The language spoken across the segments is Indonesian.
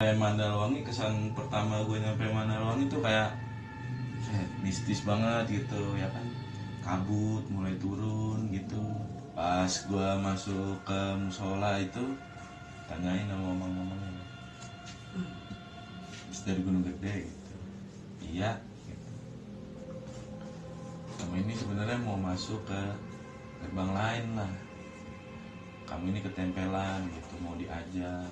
Mandalwangi, kesan pertama gue nyampe Mandalwangi tuh kayak mistis banget gitu ya kan, kabut mulai turun gitu. Pas gue masuk ke musola itu tanyain sama mamang-mamangnya, habis dari Gunung Gede gitu. Iya gitu. Kamu ini sebenarnya mau masuk ke gerbang lain lah, kamu ini ketempelan gitu, mau diajak.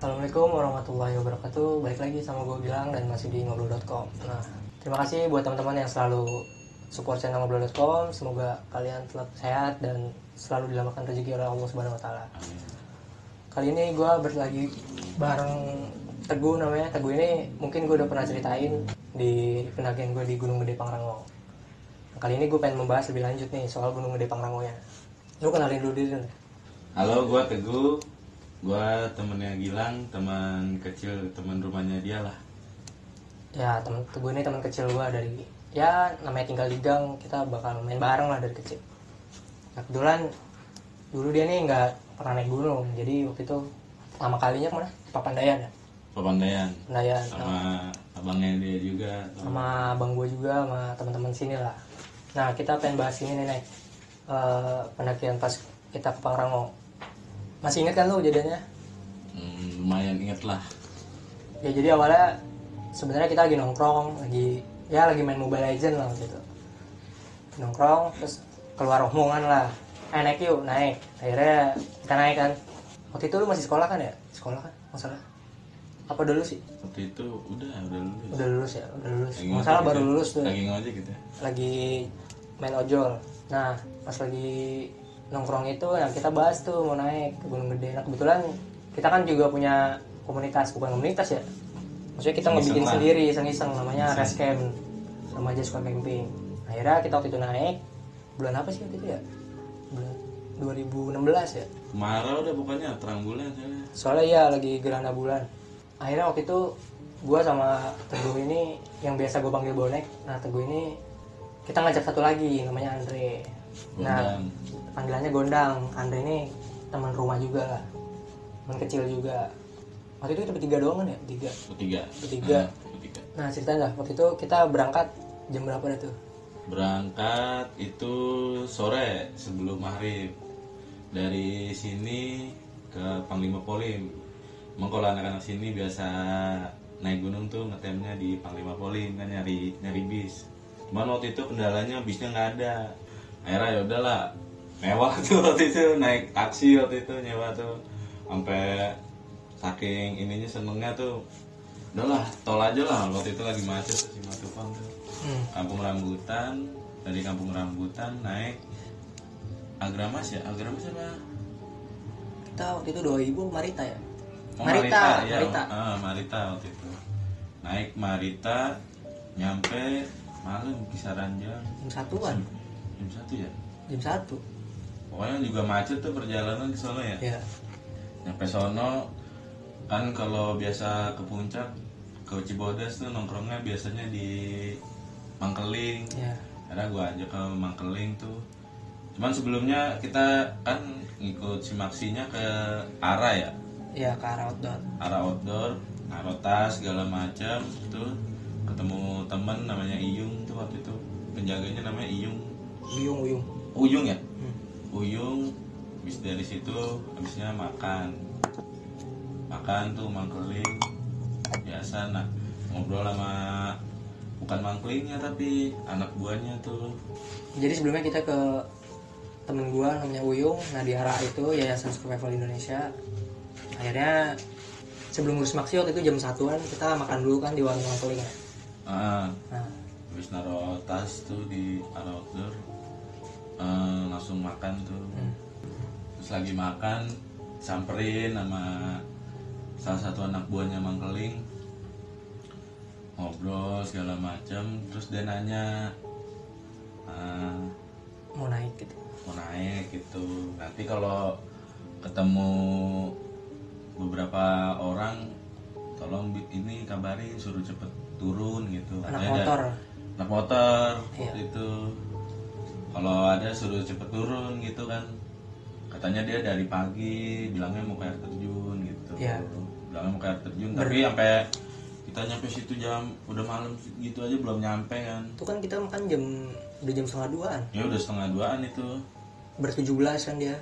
Assalamualaikum warahmatullahi wabarakatuh. Balik lagi sama gue Gilang dan masih di ngobrol.com. Nah, terima kasih buat teman-teman yang selalu support channel ngobrol.com. Semoga kalian tetap sehat dan selalu dilambangkan rezeki oleh Allah Subhanahu wa taala. Kali ini gue lagi bareng Teguh namanya. Teguh ini mungkin gue udah pernah ceritain di pendakian gue di Gunung Gede Pangrango. Nah, kali ini gue pengen membahas lebih lanjut nih soal Gunung Gede Pangrangonya. Lu kenalin dulu diri dong. Halo, gue Teguh. Gue temennya Gilang, teman kecil, teman rumahnya dia lah. Ya, Teguh ini teman kecil gue dari, ya namanya tinggal di gang, kita bakal main bareng lah dari kecil. Nah, kebetulan dulu dia nih nggak pernah naik gunung, jadi waktu itu pertama kalinya kemana? Papandayan ya? Papandayan. Papandayan. Sama abangnya dia juga. Sama abang gue juga, sama teman-teman sini lah. Nah, kita pengen bahas ini nih, pendakian pas kita ke Pangrango. Masih ingat kan lu jadinya? Lumayan inget lah. Ya jadi awalnya sebenarnya kita lagi nongkrong, lagi main Mobile Legend lah gitu. Nongkrong terus keluar omongan lah. Naik yuk, naik. Akhirnya kita naik kan. Waktu itu lu masih sekolah kan ya? Sekolah kan? Masalah. Apa dulu sih? Waktu itu udah lulus. Udah lulus ya, udah lulus. Lagi Masalah ngojek baru gitu. lulus tuh. Lagi ngojek gitu ya. Lagi main ojol. Nah, pas lagi nongkrong itu yang kita bahas tuh mau naik ke Gunung Gede. Nah, kebetulan kita kan juga punya komunitas, bukan komunitas ya, maksudnya kita ngebikin sendiri iseng-iseng, namanya Rescamp, remaja suka camping. Akhirnya kita waktu itu naik bulan apa sih waktu itu ya, bulan 2016 ya, Kemarau udah pokoknya, terang bulan soalnya ya lagi gerhana bulan. Akhirnya waktu itu gue sama Teguh ini yang biasa gue panggil bonek. Nah, Teguh ini kita ngajak satu lagi namanya Andre. Nah, panggilannya Gondang. Andre ini teman rumah juga lah, teman kecil juga. Waktu itu kita bertiga doang kan ya? Bertiga. Nah, ceritain dah, waktu itu kita berangkat jam berapa dah tuh? Berangkat itu sore sebelum maghrib. Dari sini ke Panglima Polim. Emang kalau anak-anak sini biasa naik gunung tuh ngetemnya di Panglima Polim kan, nyari bis. Cuman waktu itu kendalanya bisnya nggak ada. Akhirnya ya udahlah, mewah tuh waktu itu, naik taksi waktu itu nyewa tuh, sampai saking ininya senengnya tuh, udahlah tol aja lah. Waktu itu lagi macet di Matupang tuh, Kampung Rambutan. Dari Kampung Rambutan naik Agramas apa? Kita waktu itu 2000 Marita ya? Marita waktu itu. Naik Marita, nyampe malam kisaran jam 1-an. Jam 1 ya? Jam 1. Pokoknya juga macet tuh perjalanan ke sono ya. Iya. Nyampe sono kan, kalau biasa ke puncak ke Cibodas tuh nongkrongnya biasanya di Mangkeling. Iya. Karena gue ajak ke Mangkeling tuh. Cuman sebelumnya kita kan ngikut simaksinya ke Ara ya. Iya, ke arah outdoor. Ara outdoor, naruh tas segala macam tuh. Ketemu temen namanya Iyung tuh waktu itu. Penjaganya namanya Iyung. Uyung ya? Uyung. Habis dari situ habisnya makan tuh Mangkeling biasa. Nah, ngobrol sama, bukan Mangkelingnya tapi anak buahnya tuh. Jadi sebelumnya kita ke temen gue namanya Uyung. Nah, di arah itu Yayasan Survival Indonesia. Akhirnya sebelum ngurus maksi waktu itu jam 1-an kita makan dulu kan di warung Mangkeling ya. Nah, habis naruh tas tuh di arah outdoor, langsung makan tuh. Terus lagi makan samperin sama salah satu anak buahnya Mangkeling, ngobrol segala macam. Terus dia nanya, mau naik gitu. Nanti kalau ketemu beberapa orang tolong ini kabarin, suruh cepet turun gitu. Anak Katanya motor. Anak motor Iya. waktu itu. Kalau ada suruh cepet turun gitu kan. Katanya dia dari pagi bilangnya mau ke air terjun gitu. Iya. Bilangnya mau ke air terjun, tapi sampai kita nyampe situ jam udah malam gitu aja belum nyampe kan. Itu kan kita makan udah jam 1:30-an. Ya udah 1:30-an itu. Ber-17 kan dia.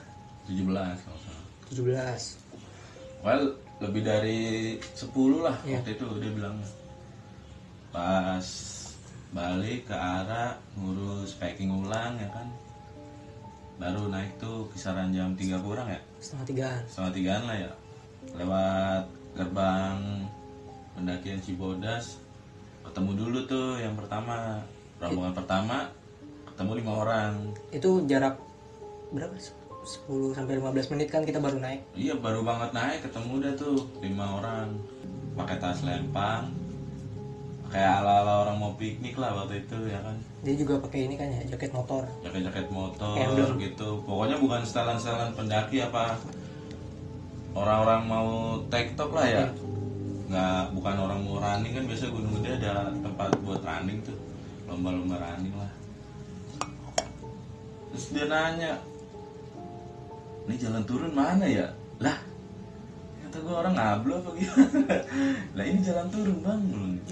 17 kalau salah. 17. Well, lebih dari 10 lah Iya. waktu itu dia bilangnya. Pas balik ke arah ngurus packing ulang ya kan. Baru naik tuh kisaran jam 3 kurang ya. 2:30-an. 2:30-an lah ya. Lewat gerbang pendakian Cibodas. Ketemu dulu tuh yang pertama. Rombongan pertama ketemu 5 orang. Itu jarak berapa? 10 sampai 15 menit kan kita baru naik. Iya baru banget naik ketemu dah tuh 5 orang. Pakai tas lempang. Kayak ala-ala orang mau piknik lah waktu itu ya kan. Dia juga pakai ini kan ya, jaket motor. Jaket-jaket motor Emblem. gitu. Pokoknya bukan setelan-setelan pendaki apa orang-orang mau TikTok lah ya. Nggak, bukan orang mau running kan, biasa Gunung Gede ada tempat buat running tuh, lomba-lomba running lah. Terus dia nanya, ini jalan turun mana ya? Lah, kata gue orang ngablo apa gimana? Lah ini jalan turun bang.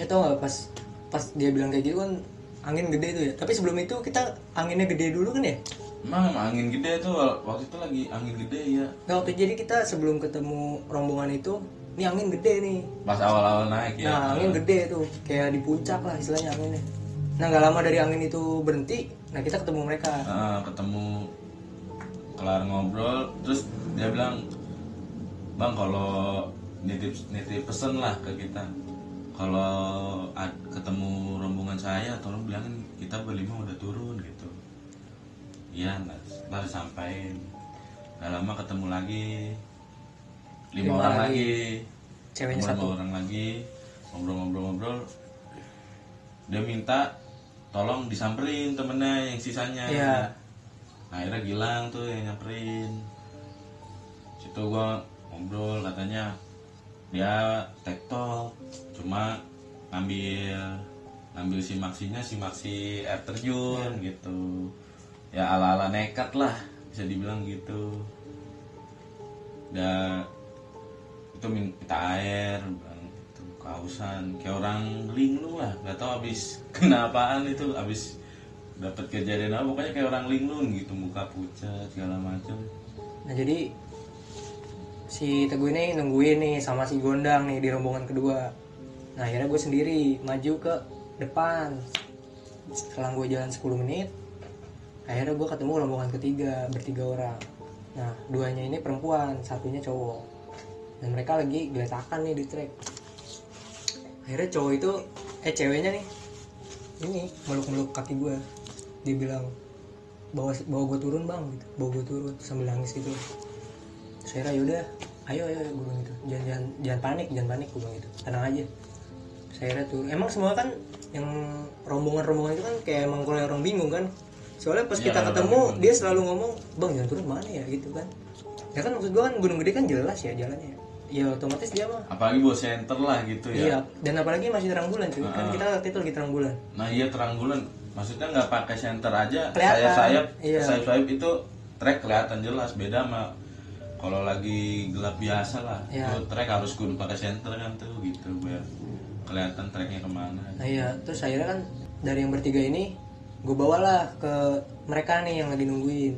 Ya tau gak pas dia bilang kayak gitu kan angin gede tuh ya. Tapi sebelum itu kita anginnya gede dulu kan ya? Emang angin gede tuh waktu itu lagi angin gede ya. Nah waktu jadi kita sebelum ketemu rombongan itu, ini angin gede nih. Pas awal-awal naik ya. Nah angin gede tuh, kayak di puncak lah istilahnya anginnya. Nah gak lama dari angin itu berhenti, nah kita ketemu mereka. Ketemu, kelar ngobrol, terus dia bilang, bang kalau nitip pesen lah ke kita, kalau ketemu rombongan saya tolong bilangin kita berlima udah turun gitu. Iya, ntar disampaikan. Gak lama ketemu lagi, 5 orang lagi, Ceweknya ketemu 5 satu. orang lagi, ngobrol-ngobrol. Dia minta tolong disamperin temennya yang sisanya. Iya. Nah, akhirnya Gilang tuh yang nyamperin. Situ gua ngobrol, katanya dia TikTok, cuma ngambil simaksi air terjun gitu. Ya ala-ala nekat lah, bisa dibilang gitu. Dan itu minta air, bilang gitu, kehausan, kayak orang linglung lah, nggak tahu abis kena apaan itu, abis dapat kejadian apa, pokoknya kayak orang linglung gitu, muka pucat segala macam. Nah jadi si Teguh ini nungguin nih sama si Gondang nih di rombongan kedua. Nah akhirnya gue sendiri maju ke depan. Setelah gue jalan 10 menit, akhirnya gue ketemu rombongan ketiga, bertiga orang. Nah 2-nya ini perempuan, 1-nya cowok. Dan mereka lagi geletakan nih di trek. Akhirnya cowok itu, ceweknya nih, ini meluk-meluk kaki gue. Dia bilang, bawa gue turun bang, gitu. Bawa gue turun sambil nangis gitu. Saya yaudah, ayo gue bilang gitu. Jangan panik gue bilang gitu. Tenang aja. Saya turun. Emang semua kan yang rombongan itu kan kayak emang kalau orang bingung kan. Soalnya pas kita ketemu dia selalu ngomong, bang jangan turun mana ya gitu kan. Ya kan maksud gue kan Gunung Gede kan jelas ya jalannya. Ya otomatis dia mah. Apalagi bawa senter lah gitu ya. Iya. Dan apalagi masih terang bulan cuy. Kan kita waktu itu lagi terang bulan. Nah iya terang bulan. Maksudnya nggak pakai senter aja. Kelihatan. Sayap itu trek kelihatan jelas. Beda sama kalau lagi gelap biasa lah. Iya. Itu trek harus kudu pakai senter kan tuh gitu biar kelihatan treknya kemana. Nah iya. Terus akhirnya kan dari yang bertiga ini gue bawalah ke mereka nih yang lagi nungguin.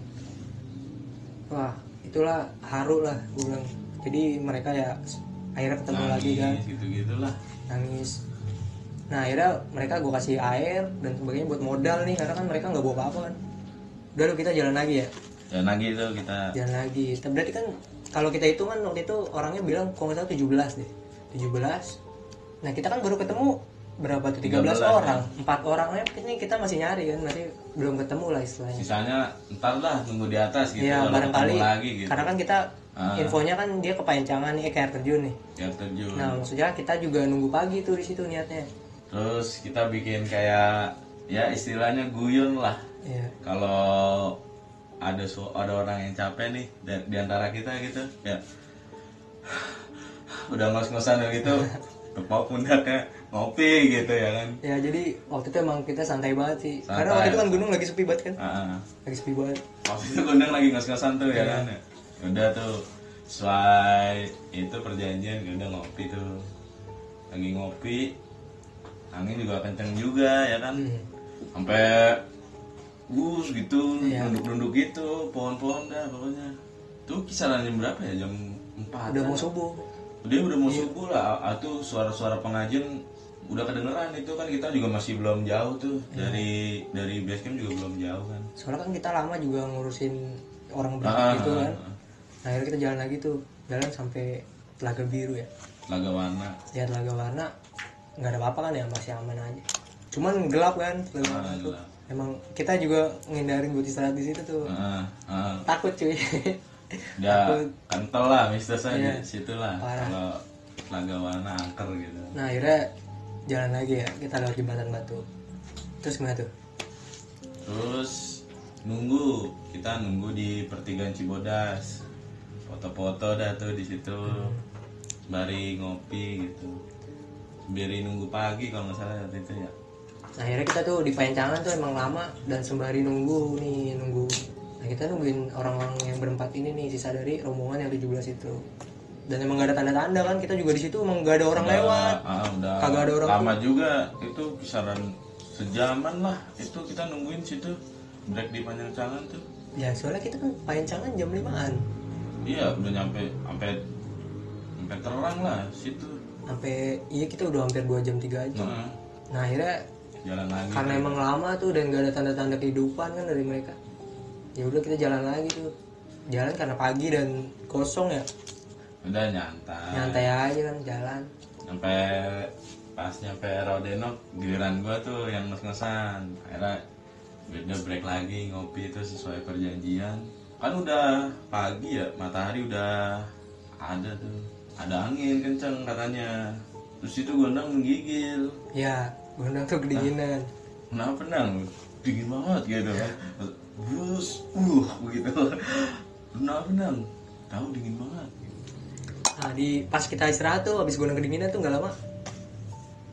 Wah itulah haru lah gue bilang. Jadi mereka ya akhirnya ketemu Nangis, lagi kan. gitu-gitulah. Nangis. Nah akhirnya mereka gue kasih air dan sebagainya buat modal nih, karena kan mereka nggak bawa apa-apa kan. Udah lu kita jalan lagi ya. Dan lagi itu kita Jalan lagi. Berarti kan kalau kita hitungan waktu itu orangnya bilang kalau nggak salah 17 deh. 17. Nah kita kan baru ketemu berapa tuh? 13 orang. 4 orangnya ini kita masih nyari kan, masih belum ketemu lah istilahnya. sisanya ntar lah tunggu di atas gitu. Iya kalau barangkali. ketemu lagi gitu. Karena kan kita infonya kan dia ke Payancangan nih, ke air terjun nih. Air terjun. Nah maksudnya kita juga nunggu pagi tuh di situ niatnya. Terus kita bikin kayak ya istilahnya guyon lah. Iya. Kalau ada orang yang capek nih di antara kita gitu ya udah ngos-ngosan gitu tepok pundaknya ngopi gitu ya kan. Ya jadi waktu itu emang kita santai banget sih. Santai. Karena waktu itu kan gunung lagi sepi banget kan. Lagi sepi banget. Waktu itu Gondang lagi ngos-ngosan tuh ya kan. Udah tuh sesuai itu perjanjian, udah ngopi tuh. Lagi ngopi, angin juga kenceng juga ya kan. Sampai gus gitu, nunduk-nunduk gitu, pohon-pohon dah pokoknya. Tuh kisaran jam berapa ya? Jam 4. Udah mau subuh. Dia udah mau subuh lah. Tuh suara-suara pengajian udah kedengeran itu kan, kita juga masih belum jauh tuh dari base camp juga belum jauh kan. Soalnya kan kita lama juga ngurusin orang berapa gitu kan. Nah, akhirnya kita jalan lagi tuh, jalan sampai Telaga Biru ya. Telaga Warna. Ya Telaga Warna nggak ada apa-apa kan ya, masih aman aja. Cuman gelap kan Telaga Warna tuh. Emang kita juga ngindarin buat istirahat di situ tuh. Takut cuy. Ya kental lah misteriusnya di situ lah. Kalau Telaga Warna angker gitu. Nah akhirnya jalan lagi ya, kita lewat jembatan batu. Terus gimana tuh? Terus kita nunggu di pertigaan Cibodas, foto-foto dah tuh di situ, sembari ngopi gitu, sembari nunggu pagi kalau nggak salah waktu itu ya. Nah akhirnya kita tuh di Pancangan tuh emang lama, dan sembari nunggu. Nah kita nungguin orang-orang yang berempat ini nih, sisa dari rombongan yang 17 itu. Dan emang gak ada tanda-tanda kan, kita juga di situ emang gak ada orang lewat. Udah kagak ada orang lama tuh. Juga itu kisaran sejaman lah itu kita nungguin situ, break di Pancangan tuh. Ya soalnya kita kan Pancangan jam 5-an. Iya udah sampai terang lah situ. Iya kita udah hampir 2 jam 3 aja. Nah akhirnya jalan lagi karena emang lama tuh dan gak ada tanda-tanda kehidupan kan dari mereka. Ya udah kita jalan lagi tuh. Jalan karena pagi dan kosong ya. Udah nyantai aja kan jalan nyampe Rodenok, giliran gua tuh yang ngos-ngosan. Akhirnya udah break lagi ngopi itu sesuai perjanjian. Kan udah pagi ya, matahari udah ada angin kenceng katanya. Terus itu Gondang menggigil. Ya Gondang tuh kedinginan. Kenapa Nang? Dingin banget gitu kan. Terus begitu. Kenapa Nang? Tahu dingin banget. Nah pas kita istirahat tuh, habis Gondang kedinginan tuh nggak lama,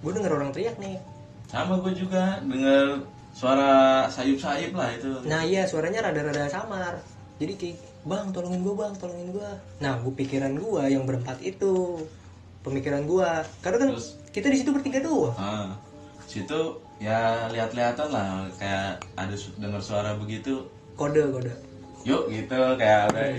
gue denger orang teriak nih. Sama gue juga denger suara sayup-sayup lah itu. Nah iya suaranya rada-rada samar. Jadi kayak bang tolongin gue. Nah pikiran gue yang berempat itu, pemikiran gue, karena kan kita di situ bertiga tuh. Situ ya lihat-lihatan lah, kayak ada dengar suara begitu. Kode. Yuk gitu kayak udah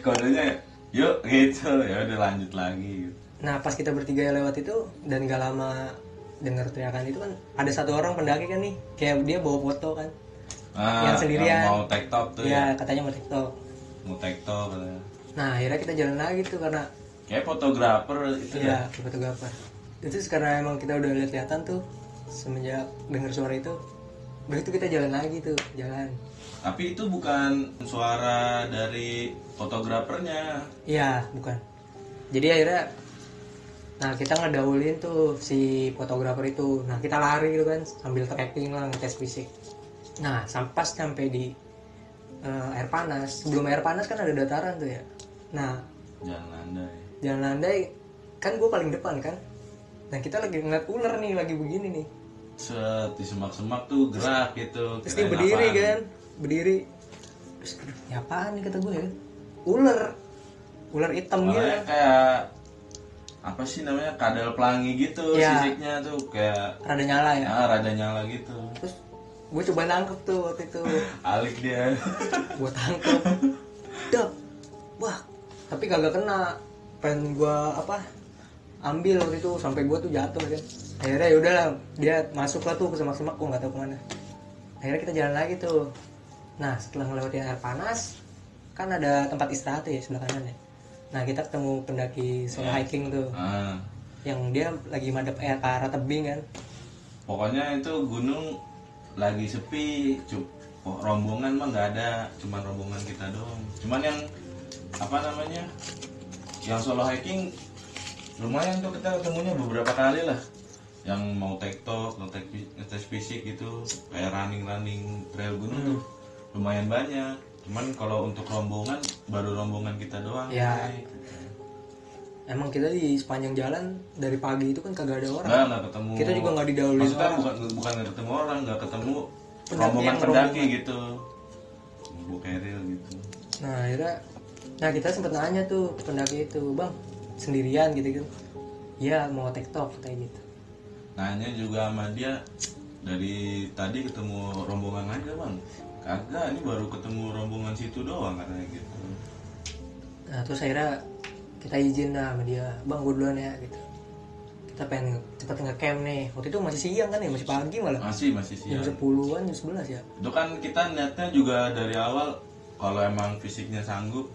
kodenya. Yuk gitu, ya udah lanjut lagi. Nah pas kita bertiga lewat itu dan gak lama dengar teriakan itu kan, ada satu orang pendaki kan nih, kayak dia bawa foto kan, yang sendirian. Yang mau TikTok tuh ya. Katanya mau TikTok katanya. Nah akhirnya kita jalan lagi tuh karena kayak fotografer itu ya. Fotografer itu karena emang kita udah lihat-lihatan tuh semenjak dengar suara itu. Begitu kita jalan lagi tuh, Tapi itu bukan suara dari fotografernya. Iya, bukan. Jadi akhirnya, nah kita ngedaulin tuh si fotografer itu. Nah kita lari gitu kan, sambil trekking lah, ngetes fisik. Nah sampai di air panas. Sebelum air panas kan ada dataran tuh ya. Nah Jalan Landai kan gue paling depan kan. Nah kita lagi ngeliat ular nih, lagi begini nih. Di semak-semak tuh gerak gitu. Terus dia berdiri kan. Terus ya apaan nih kata gue ya, ular hitam gitu kayak apa sih namanya, kadal pelangi gitu ya. Sisiknya tuh kayak rada nyala ya. Rada nyala gitu. Terus gue coba nangkep tuh waktu itu. Alik dia. Gue tangkep. Wah tapi kagak kena. Pengen gue ambil waktu itu, sampai gue tuh jatuh kan. Akhirnya ya udahlah, dia masuk lah tuh ke semak-semak, gue nggak tahu kemana. Akhirnya kita jalan lagi tuh. Nah setelah ngelewatin air panas kan ada tempat istirahat ya sebelah kanan ya. Nah kita ketemu pendaki solo hiking tuh, yang dia lagi madep ke arah tebing kan. Pokoknya itu gunung lagi sepi, rombongan mah nggak ada, cuman rombongan kita doang. Cuman yang yang solo hiking lumayan tuh, kita ketemunya beberapa kali lah. Yang mau TikTok, ngetes fisik gitu, kayak running trail gunung tuh lumayan banyak. Cuman kalau untuk rombongan, baru rombongan kita doang. Ya. emang kita di sepanjang jalan dari pagi itu kan kagak ada orang. Nggak ketemu. Kita juga nggak didahului Maksudnya orang. bukan nggak ketemu orang, nggak ketemu Pendaki rombongan yang pendaki gitu. Bu keril gitu. Nah akhirnya, nah kita sempet nanya tuh ke pendaki itu, bang sendirian gitu. Iya mau TikTok kayak gitu. Nanya juga sama dia, dari tadi ketemu rombongan aja bang? Kagak, ini baru ketemu rombongan situ doang katanya gitu. Nah terus akhirnya kita izin dah sama dia, bang gue duluan ya gitu. Kita pengen cepet nge-camp nih. Waktu itu masih siang kan ya, masih pagi malah. Masih Jam siang. 10-an, jam 11 ya. Itu kan kita niatnya juga dari awal, kalau emang fisiknya sanggup,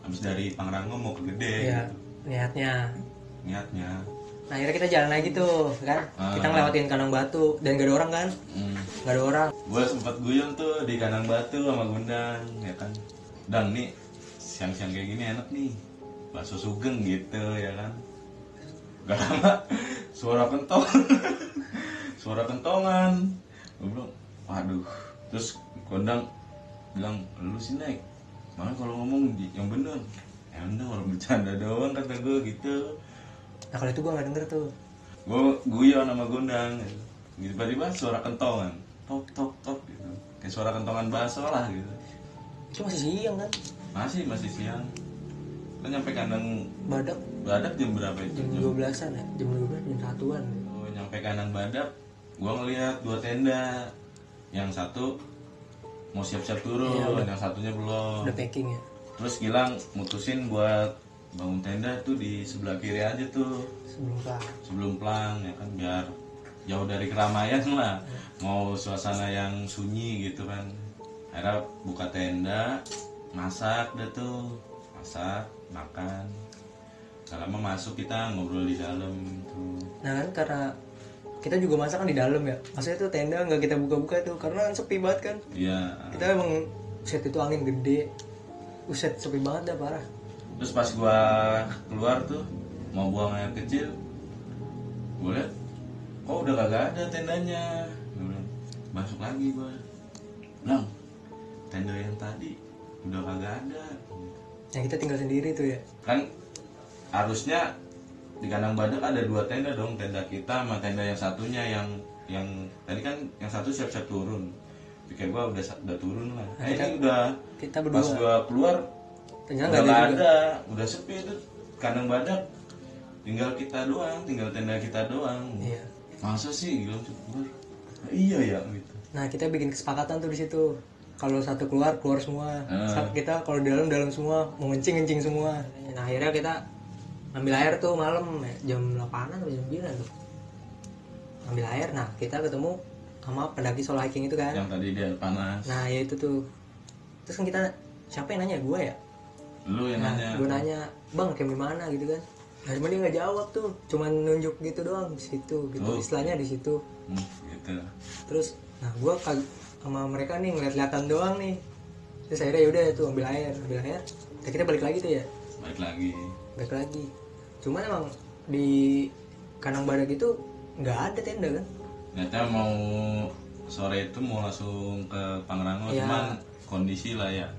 habis dari Pangrango mau ke Gede Iya, gitu. niatnya. Nah akhirnya kita jalan lagi tuh kan. Kita ngelewatin kandang batu dan gak ada orang kan. Gak ada orang. Gue sempat guyon tuh di kandang batu sama Gundang, ya kan. Dan nih siang-siang kayak gini enak nih, bakso sugeng gitu ya kan. Gak lama suara kentong, suara kentongan. Gue bilang, waduh. Terus Gundang bilang, lu sih naik, makanya kalau ngomong yang bener. Ya udah orang bercanda doang kata gue gitu. Nah kalau itu gue gak denger tuh. Gue guyon sama Gundang gitu. Tiba-tiba suara kentongan, tok tok tok gitu, kayak suara kentongan bakso lah gitu. Itu masih siang kan. Masih siang. Kita nyampe kandang Badak jam berapa itu? jam 12-an ya. Jam 12, jam 1-an. Oh, nyampe kandang Badak, gue ngeliat 2 tenda. Yang satu mau siap-siap turun, Iya, yang satunya belum. Udah packing ya. Terus Gilang mutusin buat bangun tenda tuh di sebelah kiri aja tuh, sebelum plang ya kan, biar jauh dari keramaian lah, mau suasana yang sunyi gitu kan. Akhirnya buka tenda, masak dah tuh, makan. Gak lama masuk kita ngobrol di dalam tuh. Nah kan karena kita juga masak kan di dalam ya, maksudnya tuh tenda nggak kita buka-buka tuh karena kan sepi banget kan. Iya. Kita emang set itu angin gede, set sepi banget dah parah. Terus pas gua keluar tuh mau buang air kecil, gua liat kok udah kagak ada tendanya. Gua bilang, masuk lagi gua, bilang tenda yang tadi udah kagak ada. Yang kita tinggal sendiri tuh ya. Kan harusnya di kandang Badak ada 2 tenda dong, tenda kita sama tenda yang satunya yang tadi kan yang satu siap-siap turun. Pikir gua udah turun lah. Nah, Ini udah kita berdua. pas gua keluar Ternyata udah nggak nggak ada. udah sepi itu kandang Badak, tinggal kita doang, tinggal tenda kita doang. Iya. Masa sih gila keluar? Nah, iya ya gitu. Nah kita bikin kesepakatan tuh di situ. Kalau satu keluar semua. Kita kalau di dalam semua, mau ngencing semua. Nah akhirnya kita ambil air tuh malam jam 8-an atau jam 9 tuh. Ambil air, nah kita ketemu sama pendaki solo hiking itu kan. Yang tadi dia panas. Nah ya itu tuh. Terus kan kita, siapa yang nanya? Gue ya? Lu yang nanya. Gue nanya, bang camp di mana gitu kan. Nah cuman dia nggak jawab tuh, cuman nunjuk gitu doang di situ gitu. Istilahnya di situ. Gitu. Terus nah gue sama mereka nih ngeliat-liatan doang nih. Terus akhirnya yaudah tuh ambil air. Nah, kita balik lagi tuh ya. Balik lagi. Cuman emang di kandang Badak itu nggak ada tenda kan. Ternyata mau sore itu mau langsung ke Pangrango, Iya. cuman kondisi lah ya.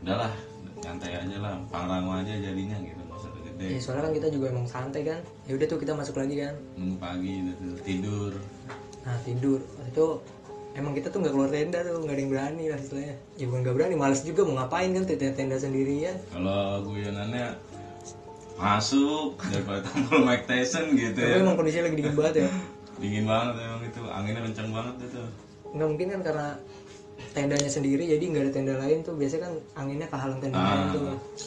Udahlah, santai aja lah, Pangrango aja jadinya gitu, nggak usah gede. Ya soalnya kan kita juga emang santai kan. Ya udah tuh kita masuk lagi kan. Nunggu pagi gitu, tidur. Nah tidur. Waktu itu emang kita tuh nggak keluar tenda tuh, nggak ada yang berani lah istilahnya. Ya bukan nggak berani, males juga mau ngapain kan tenda sendirian. Kalau guyonannya masuk daripada tampil Mike Tyson gitu. Tapi Ya. emang kondisinya lagi dingin banget ya. Dingin banget emang itu, anginnya kencang banget itu. Nggak mungkin kan karena tendanya sendiri, jadi nggak ada tenda lain tuh. Biasanya kan anginnya kehalang tenda lain tuh,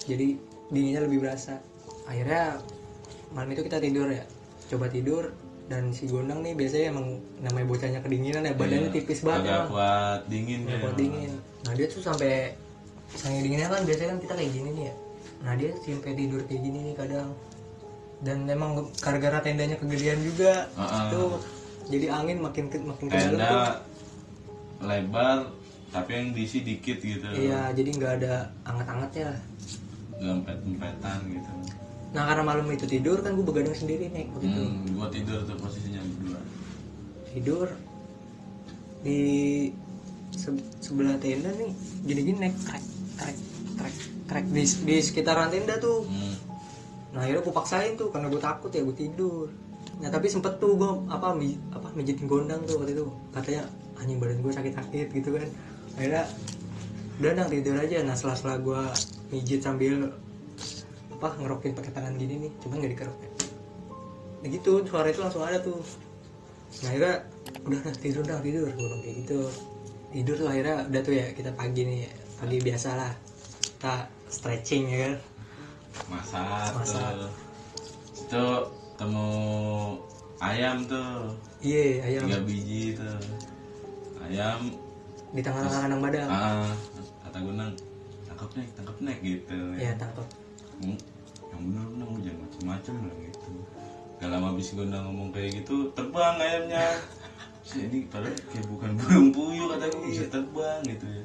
jadi dinginnya lebih berasa. Akhirnya malam itu kita tidur ya, coba tidur. Dan si Gondang nih biasanya emang namanya bocahnya kedinginan ya, badannya tipis banget agak emang. kuat dingin Nggak ya, kuat dingin. Nah dia tuh sampai saking dinginnya kan biasanya kan kita kayak gini nih ya. Nah dia sampai tidur kayak gini nih kadang. Dan memang gara-gara tendanya kegedean juga tuh, jadi angin makin ke dalam tuh. tenda lebar tapi yang diisi dikit gitu. Iya, jadi nggak ada anget-angetnya. Nggak empet-empetan gitu. Nah karena malam itu tidur kan gue begadang sendiri nih waktu itu. Gua tidur tuh posisinya berdua. Tidur di sebelah tenda nih, gini-gini naik krek di sekitaran tenda tuh. Nah akhirnya gue paksain tuh karena gue takut ya, gue tidur. Nah tapi sempet tuh gue mijitin gondang tuh waktu itu, katanya anjing badan gue sakit-sakit gitu kan. Akhirnya udah nang tidur aja. Nah setelah gue mijit sambil ngerokin pakai tangan gini nih, cuman nggak dikerok ya. Nah gitu suara itu langsung ada tuh. Nah akhirnya udah tidur gue bilang kayak gitu. Tidur tuh akhirnya udah tuh ya, kita pagi nih, pagi biasa lah, kita stretching ya kan. Masak. Masak. Itu temu ayam tuh. Iya ayam 3 biji tuh ayam di tengah-tengah kandang badak. Kata Gunang tangkap nek gitu. Iya tangkap. Yang bener jangan macem-macem lah gitu. Gak lama habis Gunang ngomong kayak gitu, terbang ayamnya. Ini padahal kayak bukan burung puyuh, katanya bisa terbang gitu ya.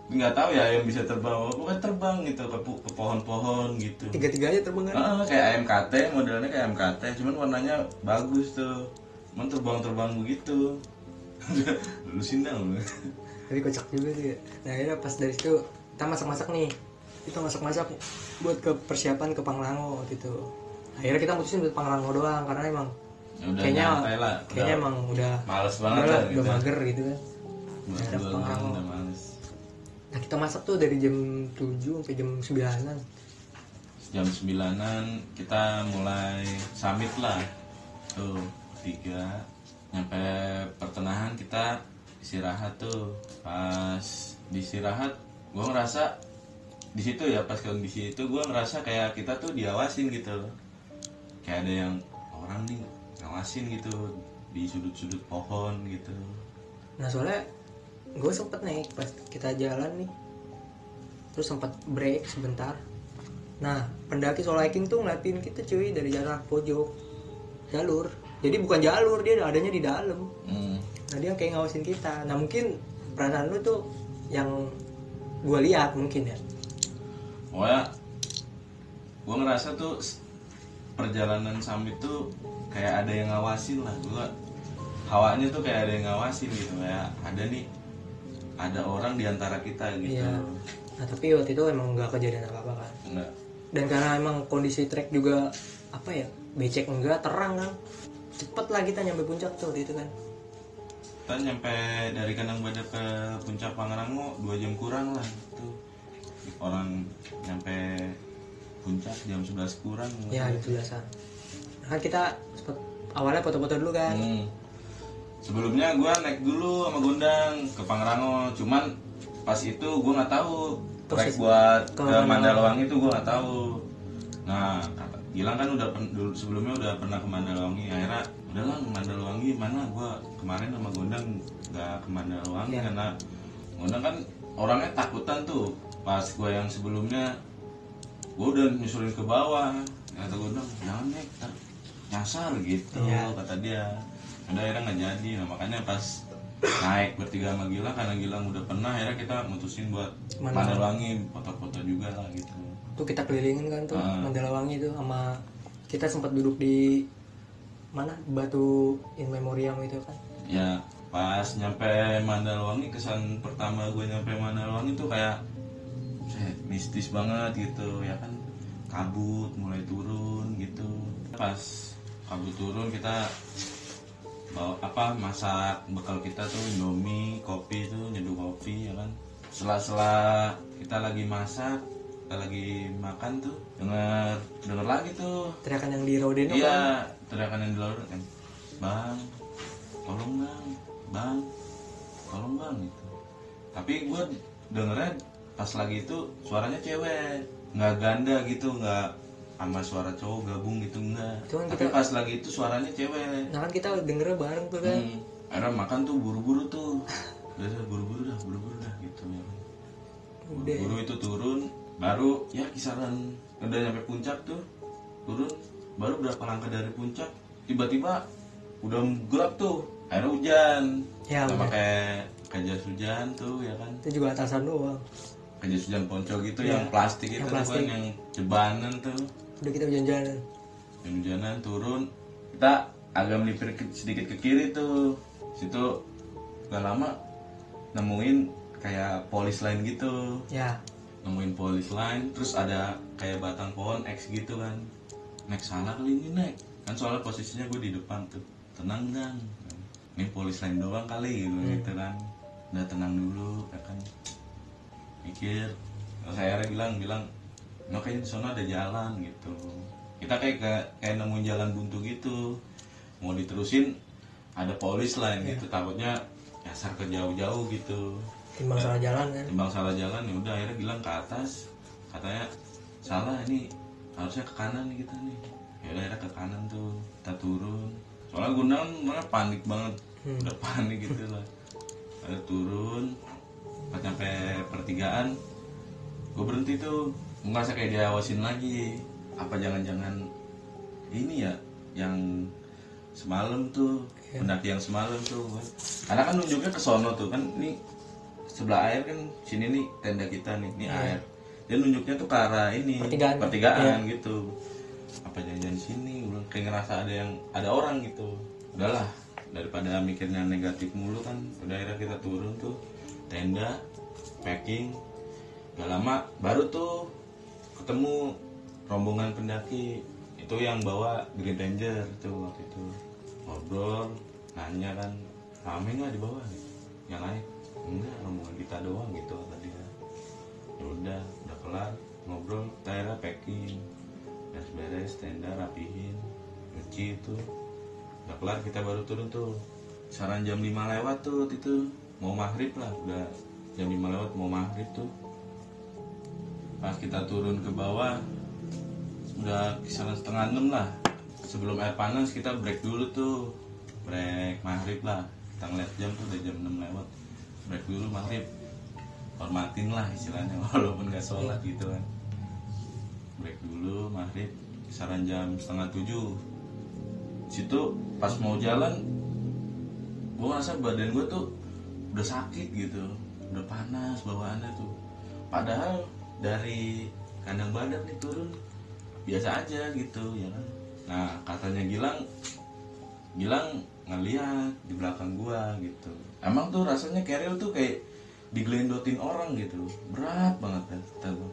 Nggak tahu ya ayam bisa terbang, pokoknya terbang gitu ke pohon-pohon gitu. Tiga-tiganya terbang kan? Kayak ayam kate, modelnya kayak ayam kate, cuman warnanya bagus tuh. Cuman terbang begitu. Lu sindang lu. Tapi kocak juga sih ya. Nah akhirnya pas dari situ kita masak-masak nih. Kita masak-masak buat ke persiapan ke Pangrango waktu itu. Akhirnya kita mutusin buat Pangrango doang karena emang Ya udah kayaknya emang udah males banget udah gitu. mager gitu kan. Ada Pangrango udah males. Nah kita masak tuh dari jam 7 sampai jam 9-an. Jam 9-an kita mulai summit lah. Tuh 3 nyampe pertengahan kita istirahat tuh. Pas istirahat gue ngerasa di situ ya, pas kondisi itu gue ngerasa kayak kita tuh diawasin gitu. Kayak ada yang orang nih ngawasin gitu di sudut-sudut pohon gitu. Nah soalnya gue sempet nih pas kita jalan nih, terus sempet break sebentar. Nah pendaki solo hiking tuh ngeliatin kita cuy dari jarak pojok jalur. Jadi bukan jalur, dia adanya di dalam. Nah dia kayak ngawasin kita. Nah mungkin perasaan lu tuh yang gue lihat mungkin ya. Pokoknya gue ngerasa tuh perjalanan summit tuh kayak ada yang ngawasin lah. Gue hawanya tuh kayak ada yang ngawasin gitu, kayak ada orang di antara kita gitu. Iya. Nah tapi waktu itu emang nggak kejadian apa-apa kan. Enggak. Dan karena emang kondisi trek juga becek enggak, terang kan, cepet lah kita nyampe puncak tuh waktu itu kan. Kita nyampe dari Kandang Badak ke puncak Pangrango 2 jam kurang lah tuh. Orang nyampe puncak jam 11 kurang. Ya itu biasa. Nah, kan kita awalnya foto-foto dulu kan. Sebelumnya gue naik dulu sama Gondang ke Pangrango, cuman pas itu gue nggak tahu trek buat ke Mandalawangi itu gue nggak tahu. Nah Gilang kan sebelumnya udah pernah ke Mandalawangi. Akhirnya udahlah ke Mandalawangi mana, gue kemarin sama Gondang nggak ke Mandalawangi karena Gondang kan orangnya takutan tuh. Pas gue yang sebelumnya gue udah nyusulin ke bawah, kata Gondang jangan naik nyasar gitu kata dia. Udah akhirnya nggak jadi. Nah makanya pas naik bertiga sama Gilang, karena Gilang udah pernah, akhirnya kita mutusin buat Mandalawangi, foto-foto juga lah gitu. Tuh kita kelilingin kan tuh Mandalawangi itu, sama kita sempat duduk di mana batu in memoriam itu kan. Ya pas nyampe Mandalawangi, kesan pertama gue nyampe Mandalawangi tuh kayak mistis banget gitu ya kan. Kabut mulai turun gitu. Pas kabut turun kita bawa masak bekal kita tuh Indomie, kopi tuh, nyeduh kopi ya kan. Setelah kita lagi masak, kita lagi makan tuh denger lagi tuh teriakan yang di Rodeno kan. Iya, teriakan yang di Rodeno kan. Bang, tolong bang gitu. Tapi gue dengernya pas lagi itu suaranya cewek, nggak ganda gitu, nggak sama suara cowok gabung gitu, enggak. Tapi pas lagi itu suaranya cewek. Nah kan kita dengernya bareng tuh kan. Akhirnya makan tuh buru-buru tuh. Udah buru-buru dah gitu ya. Buru-buru itu turun, baru ya kisaran udah nyampe puncak tuh. Turun, baru berapa langkah dari puncak, tiba-tiba udah gelap tuh. Akhirnya hujan. Ya, kita pakai jas hujan tuh ya kan. Itu juga atasan doang. Jas hujan ponco gitu yang plastik itu kan, yang jebanan tuh. Udah kita hujanan turun, kita agak melipir sedikit ke kiri tuh. Situ gak lama nemuin kayak polis line gitu. Ya. Nemuin polis line, terus ada kayak batang pohon X gitu kan. Nek salah kali ini Nek, kan soalnya posisinya gue di depan tuh. Tenang gang, ini polis lain doang kali gitu kan. Udah tenang dulu ya kan, mikir. Terus akhirnya bilang no kayaknya di sana ada jalan gitu. Kita kayak nemuin jalan buntu gitu, mau diterusin ada polis lain gitu, takutnya nyasar ke jauh-jauh gitu. Timbang salah jalan kan. Timbang salah jalan ya udah akhirnya bilang ke atas, katanya salah ini harusnya ke kanan nih kita nih. Ya udah akhirnya ke kanan tuh, kita turun. Soalnya Gunawan malah panik banget, udah panik gitu lah. Ada turun, pas nyampe pertigaan, gue berhenti tuh, ngerasa kayak diawasin lagi. Apa jangan-jangan ini ya yang semalam tuh, pendaki yang semalam tuh. Karena kan nunjuknya ke sono tuh kan, ini sebelah air kan, sini nih tenda kita nih, ini air. Dia nunjuknya tuh ke arah ini pertigaan gitu. Apa jangan-jangan sini, belum kayak ngerasa ada orang gitu. Udahlah, daripada mikirnya negatif mulu kan, udah akhirnya kita turun tuh, tenda, packing. Gak lama baru tuh ketemu rombongan pendaki itu yang bawa Green Ranger itu waktu itu. Ngobrol, nanya kan, rame nggak di bawah nih? Yang lain enggak, rombongan kita doang gitu kata dia. Ya udah kelar ngobrol, kita akhirnya packing, beres-beres tenda, rapihin, nyuci itu. Udah kelar kita baru turun tuh. Saran jam 5 lewat tuh itu, mau maghrib lah, udah jam 5 lewat mau maghrib tuh. Pas kita turun ke bawah udah kisaran setengah 6 lah. Sebelum air panas kita break dulu tuh, break maghrib lah. Kita ngeliat jam tuh udah jam 6 lewat, break dulu maghrib, hormatin lah istilahnya walaupun gak sholat gitu kan. Break dulu maghrib kisaran jam setengah 7. Situ pas mau jalan gue ngerasa badan gue tuh udah sakit gitu, udah panas bawaannya tuh. Padahal dari kandang badak nih turun biasa aja gitu ya kan. Nah katanya Gilang ngeliat di belakang gua gitu. Emang tuh rasanya keril tuh kayak digelendotin orang gitu, berat banget kan kata gua.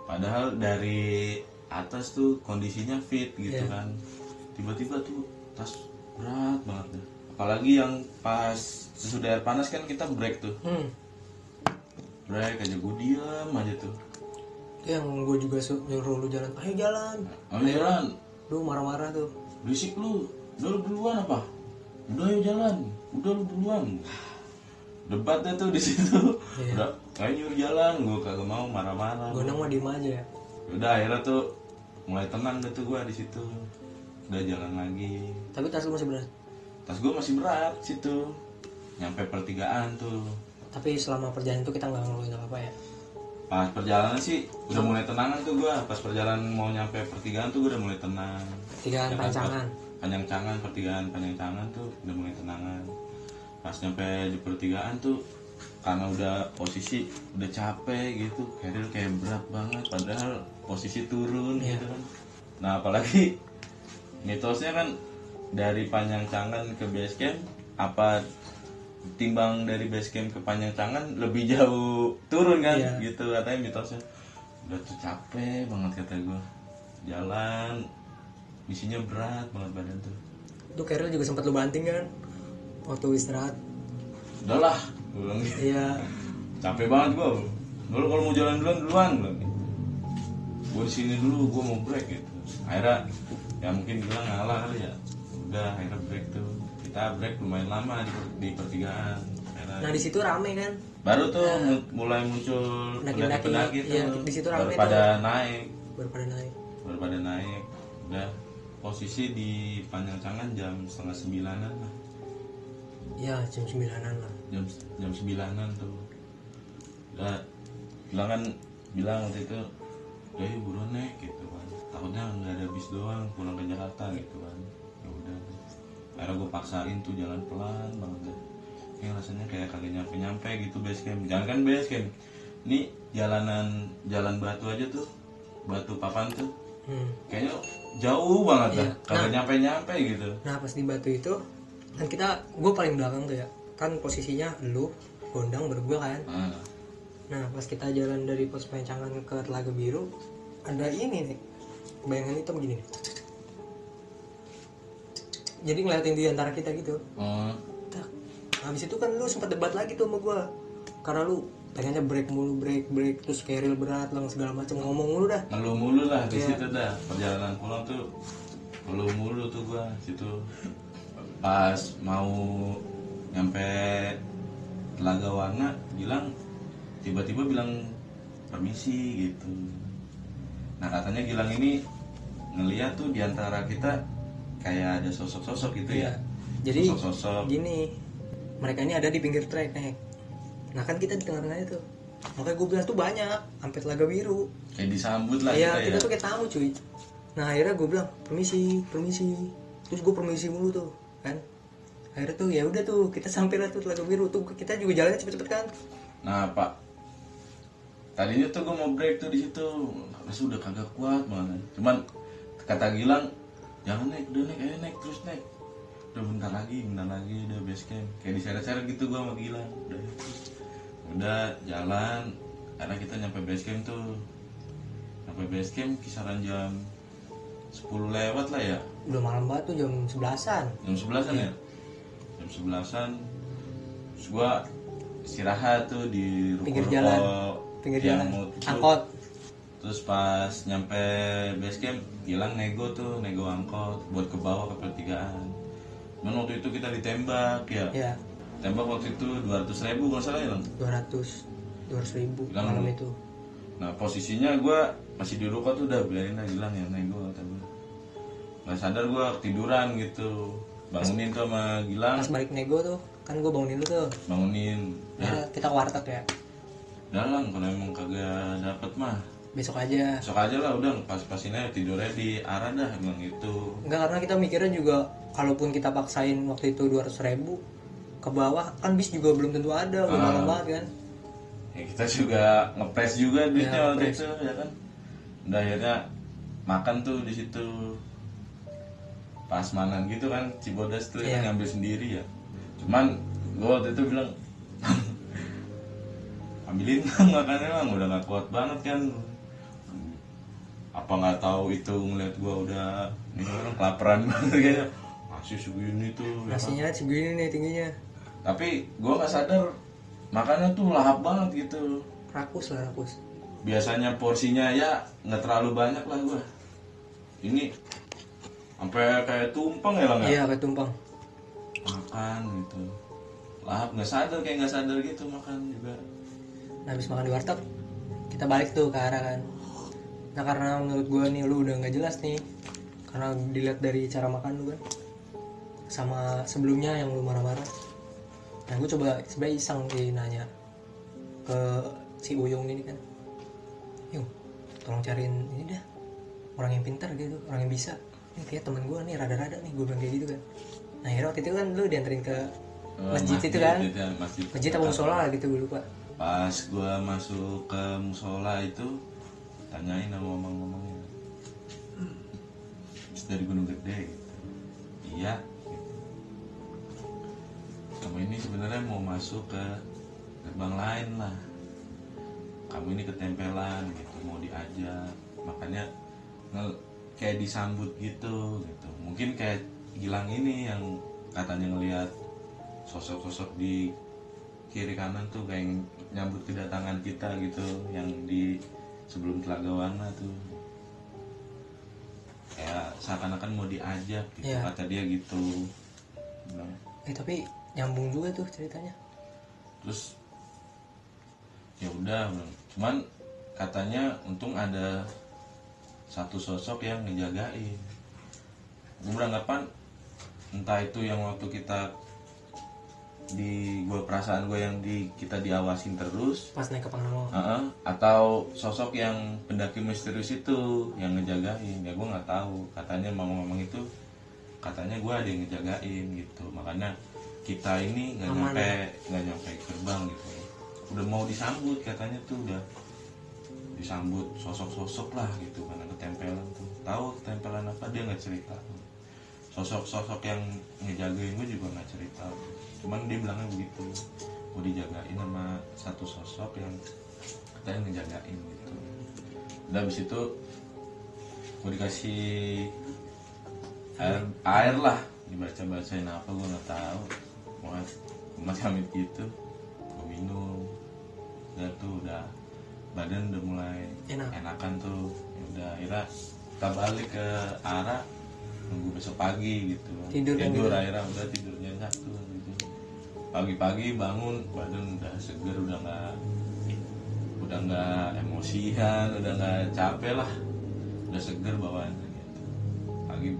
Padahal dari atas tuh kondisinya fit gitu kan, tiba-tiba tuh tas berat banget deh. Apalagi yang pas sesudah air panas kan kita break tuh, break aja gue diam aja tuh. Yang gue juga nyuruh lu jalan, ayo jalan, jalan. Lu marah-marah tuh, berisik lu, udah lu duluan apa? Udah ayo jalan, udah lu duluan. Debat deh tuh di situ. Udah, kayak nyuruh jalan, gue kagak mau, marah-marah. Gue nang mah diem aja ya. Udah akhirnya tuh mulai tenang deh tuh gue di situ. Udah jalan lagi. Tapi tas lu masih berat? Tas gue masih berat situ. Nyampe pertigaan tuh. Tapi selama perjalanan itu kita nggak ngeluhin apa-apa ya? Pas perjalanan sih udah mulai tenangan tuh gue. Pas perjalanan mau nyampe pertigaan tuh gue udah mulai tenang. Pertigaan ya, Pancangan. Panjangcangan, pertigaan Panjangcangan tuh udah mulai tenangan. Pas nyampe di pertigaan tuh karena udah posisi udah capek gitu, keril kayak berat banget padahal posisi turun gitu kan. Nah apalagi mitosnya kan dari Panjangcangan ke base camp, apa timbang dari base camp ke Panjangcangan lebih jauh turun kan, gitu katanya mitosnya. Udah tuh capek banget kata gue, jalan misinya berat banget badan tuh. Tuh keril juga sempat lu banting kan waktu istirahat? Udahlah gue bilang gitu. Iya, capek banget gue. Dulu kalau mau jalan duluan bilang gitu. Gue di sini dulu, gue mau break gitu. Akhirnya ya mungkin bilang ngalah kali ya. Udah akhirnya break tuh. Kita break lumayan lama di pertigaan. Akhirnya, nah di situ rame kan? Baru tuh mulai muncul pendaki-pendaki tuh. Iya, di situ rame baru pada tuh. naik. Baru pada naik. Udah posisi di Panjangcangan jam 8:30 lah. Iya, jam 9-an lah. Jam 9-an tuh. Udah bilang waktu itu, "Ya yuk buruan nek," gitu kan. Takutnya nggak ada bis doang pulang ke Jakarta gitu kan. Ya udah. Akhirnya gue paksain tuh jalan pelan banget deh. Kayak rasanya kayak kagak nyampe gitu base camp. Jangan kan base camp. Ini jalan batu aja tuh. Batu papan tuh. Kayaknya jauh banget dah. Kagak nyampe gitu. Nah, pas di batu itu kan gue paling belakang tuh ya. Kan posisinya lu, Gondang berdua kan. Nah, pas kita jalan dari pos Pancangan ke Telaga Biru, ada ini nih. Bayangan hitam gini nih. jadi ngeliatin di antara kita gitu. Oh, Tak. Habis itu kan lu sempat debat lagi tuh sama gue, karena lu pengennya break mulu, break terus keril berat lah segala macam, ngomong mulu dah. ngeluh mulu lah di Iya. situ dah. Perjalanan pulang tuh ngeluh mulu tuh gua situ. Pas mau nyampe Telaga Warna tiba-tiba bilang permisi gitu. Nah katanya Gilang ini ngeliat tuh diantara kita kayak ada sosok-sosok gitu ya. Jadi Sosok-sosok. gini, mereka ini ada di pinggir trek nih. Nah kan kita di tengah-tengahnya tuh. Makanya gue bilang tuh banyak, sampai Telaga Biru. Kayak disambut lah Iya, kita kita ya. tuh kayak tamu cuy. Nah akhirnya gue bilang permisi. Terus gue permisi mulu tuh, kan. Akhirnya tuh ya udah tuh kita sampai lah tuh Telaga Biru tuh, kita juga jalannya cepet-cepet kan. Nah Pak, tadinya tuh gue mau break tuh di situ, rasanya udah kagak kuat banget. Cuman kata Gilang, jangan naik, udah naik, ayo naik, terus naik. Udah bentar lagi, udah base camp. Kayak diseret-seret gitu gue sama Gilang. Udah jalan, karena kita nyampe base camp tuh. Nyampe base camp kisaran jam 10 lewat lah ya. Udah malam banget tuh, jam 11-an. Jam 11-an ya? Jam 11-an. Terus gue istirahat tuh di Pinggir ruko-ruko jalan. Pinggir yang jalan. mau tutup. Angkot. Terus pas nyampe base camp, Gilang nego angkot buat ke bawah ke pertigaan. Cuman waktu itu kita ditembak ya. Ya, Tembak waktu itu 200.000 kalau salah ya Lang. 200 ribu Bilang malam lu. itu. Nah posisinya gue masih di ruko tuh udah biarin aja Gilang ya nego kata gue. Nggak sadar gue tiduran gitu. Bangunin tuh sama Gilang, Pas balik nego tuh, kan gue bangunin lu tuh. bangunin. Nah, kita ke warteg ya. Dalang kalau emang kagak dapet mah Besok aja. besok aja lah, udah pas-pasin aja tidurnya di arah dah bilang gitu. Enggak, karena kita mikirnya juga kalaupun kita paksain waktu itu 200 ribu ke bawah, kan bis juga belum tentu ada, udah malam banget kan. Ya kita juga ngepres juga duitnya Ya, waktu ngepres. itu ya kan. Udah akhirnya makan tuh di situ. Pasmanan gitu kan, Cibodas tuh Iya. yang ngambil sendiri ya. Cuman gue waktu itu bilang ambilin Bang, makannya Bang, udah gak kuat banget kan. Apa nggak tahu itu ngeliat gue udah ini orang kelaparan banget kayaknya. Masih segini tuh ya kan. Nasinya segini nih tingginya. Tapi gue nggak sadar makannya tuh lahap banget gitu. Rakus lah, rakus. Biasanya porsinya ya nggak terlalu banyak lah gue. Ini sampai kayak tumpeng ya Lang ya. Iya, kayak tumpang. Makan gitu. Lahap nggak sadar gitu makan juga. Nah, habis makan di warteg, kita balik tuh ke arah kan. Nah, karena menurut gue nih lu udah nggak jelas nih, karena dilihat dari cara makan lu kan, sama sebelumnya yang lu marah-marah. Nah, gue coba sebenarnya iseng sih nanya ke si Uyung ini kan, Yung, tolong cariin ini dah orang yang pintar gitu, orang yang bisa. Ini kayak temen gue nih rada-rada nih, gue bilang kayak gitu kan. Nah, akhirnya waktu itu kan lu dianterin ke masjid itu kan, ya, masjid apa musola lah gitu, gue lupa. Pas gue masuk ke musola itu tanyain sama ngomongnya dari Gunung Gede gitu. Iya gitu. Kamu ini sebenarnya mau masuk ke gerbang lain lah, kamu ini ketempelan gitu, mau diajak, makanya kayak disambut gitu. Mungkin kayak Gilang ini yang katanya ngelihat sosok-sosok di kiri kanan tuh kayak nyambut kedatangan kita gitu, yang di sebelum Telaga Warna tuh kayak seakan-akan mau diajak gitu. Iya. Kata dia gitu. Bilang, Tapi nyambung juga tuh ceritanya. terus ya udah bilang. Cuman katanya untung ada satu sosok yang ngejagain. Gue beranggapan entah itu yang waktu kita di perasaan gue yang kita diawasin terus, Pas naik ke Pangandaran. atau sosok yang pendaki misterius itu yang ngejagain. Ya gue nggak tahu, katanya ngomong itu katanya gue ada yang ngejagain gitu, makanya kita ini nggak Aman, nyampe gerbang gitu. Udah mau disambut katanya tuh, udah disambut sosok-sosok lah gitu, karena ketempelan tuh. Tahu ketempelan apa, dia nggak cerita. Sosok-sosok yang ngejagain gue juga nggak cerita, cuman dia bilangnya begitu, gue dijagain sama satu sosok yang katanya ngejagain gitu. Udah habis itu gue dikasih air lah dibaca-bacain apa gue nggak tahu. Macam gitu gue minum, udah tuh udah badan udah mulai enakan tuh. Ya udah akhirnya kita balik ke arah, nunggu besok pagi gitu. Tidur akhirnya udah tidur nyenyak tuh gitu. Pagi-pagi bangun badan udah seger, udah nggak emosian, udah nggak capek lah, udah seger bawaannya gitu. Pagi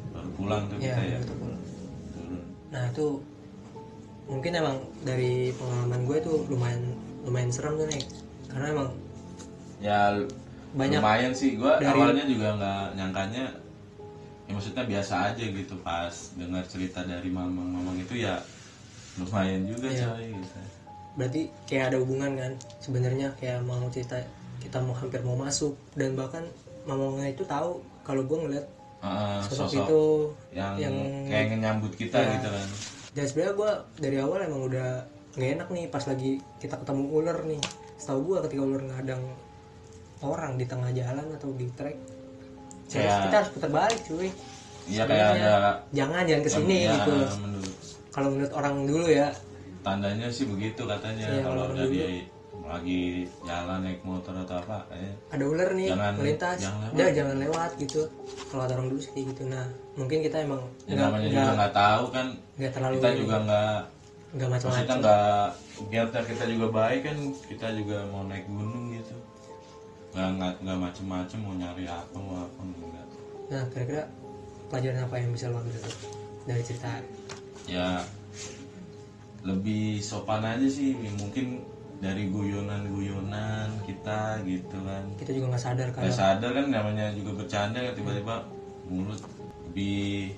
baru pulang tuh kita ya. Turun. Nah itu mungkin emang dari pengalaman gue tuh lumayan serem tuh nih, karena emang ya banyak, lumayan sih. Gue awalnya juga nggak nyangkanya, ya maksudnya biasa aja gitu. Pas dengar cerita dari mamang itu ya lumayan juga coy gitu. Berarti kayak ada hubungan kan sebenarnya, kayak mau cerita kita hampir mau masuk, dan bahkan mamangnya itu tahu kalau gue ngeliat sosok itu yang kayak nyambut kita gitu kan. Dan sebenarnya gue dari awal emang udah nggak enak nih pas lagi kita ketemu ular nih. Setahu gue ketika ular ngadang orang di tengah jalan atau di trek, kita harus putar balik cuy. Iya, kayak ada jangan kesini gitu. Kalau menurut orang dulu ya, tandanya sih begitu katanya. Kalau udah dia lagi jalan naik motor atau apa, ada ular nih melintas, jangan lewat gitu. Kalau ada orang dulu sih kayak gitu. Nah mungkin kita emang namanya juga nggak tahu kan, terlalu, kita juga nggak macam-macam. Maksudnya nggak, biar kita juga baik kan, kita juga mau naik gunung gitu, nggak macem-macem mau nyari apa enggak. Nah kira-kira pelajaran apa yang bisa lo ambil dari cerita? Ya lebih sopan aja sih mungkin, dari guyonan kita gitu kan. Kita juga nggak sadar kan, namanya juga bercanda kan, tiba-tiba mulut. Lebih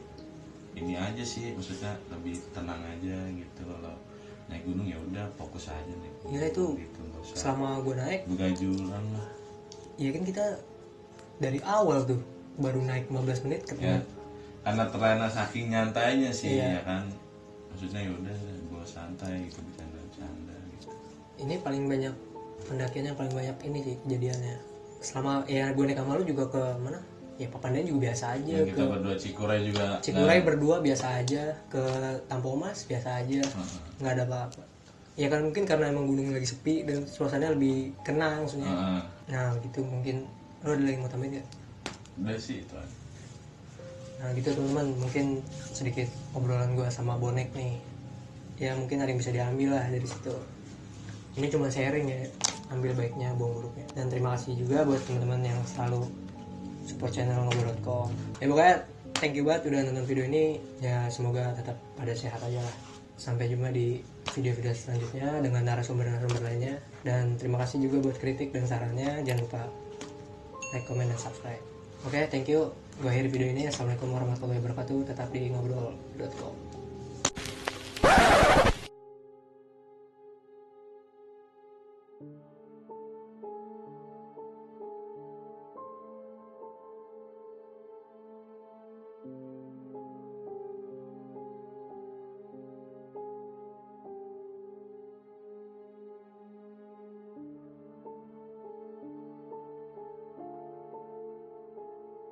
ini aja sih, maksudnya lebih tenang aja gitu. Kalau naik gunung ya udah fokus aja nih. Iya itu gitu, selama gue naik begajulan lah. Iya kan kita dari awal tuh baru naik 15 menit ketemu. Ya, karena terlena saking nyantainya sih ya kan. Maksudnya ya udah gue santai gitu, bercanda-bercanda gitu. Ini paling banyak pendakian yang paling banyak ini sih kejadiannya. Selama ya gue naik sama lu juga ke mana? Ya Papandayan juga biasa aja. Kita berdua Cikuray berdua biasa aja, ke Tampomas biasa aja, nggak ada apa-apa. Ya kan mungkin karena emang gunung lagi sepi dan suasananya lebih tenang maksudnya. Nah gitu mungkin. Lo ada lagi mau tambahin nggak? Udah sih itu aja. Nah gitu teman-teman, mungkin sedikit obrolan gue sama bonek nih. Ya mungkin ada yang bisa diambil lah dari situ. Ini cuma sharing ya, ambil baiknya, buang buruknya. Dan terima kasih juga buat teman-teman yang selalu support channel ngobrol.com. Ya pokoknya thank you banget udah nonton video ini. Ya semoga tetap pada sehat aja lah. Sampai jumpa di video-video selanjutnya dengan narasumber-narasumber lainnya. Dan terima kasih juga buat kritik dan sarannya. Jangan lupa like, comment, dan subscribe. Oke, thank you. Gue akhiri video ini. Assalamualaikum warahmatullahi wabarakatuh. Tetap di ngobrol.com.